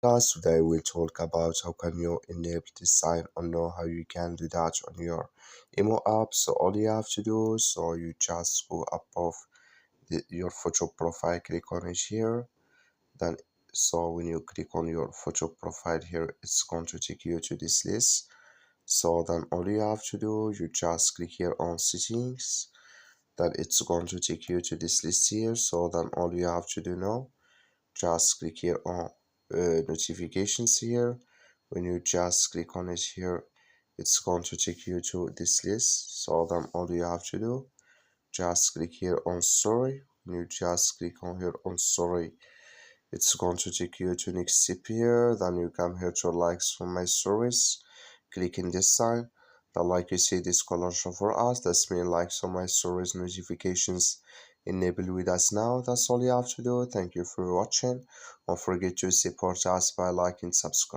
Guys, today we'll talk about how can you enable this sign or know how you can do that on your emo app. So all you have to do, so you just go above your photo profile, click on it here. Then so when you click on your photo profile here, it's going to take you to this list. So then all you have to do, you just click here on settings. Then it's going to take you to this list here. So then all you have to do now, just click here on notifications here. When you just click on it here, it's going to take you to this list. So then all you have to do, just click here on story. When you just click on here on story, it's going to take you to next step here. Then you come here to likes from my stories, click in this sign. Then like you see this color show for us, that's mean likes on my stories notifications enable with us now. That's all you have to do. Thank you for watching. Don't forget to support us by liking, subscribe.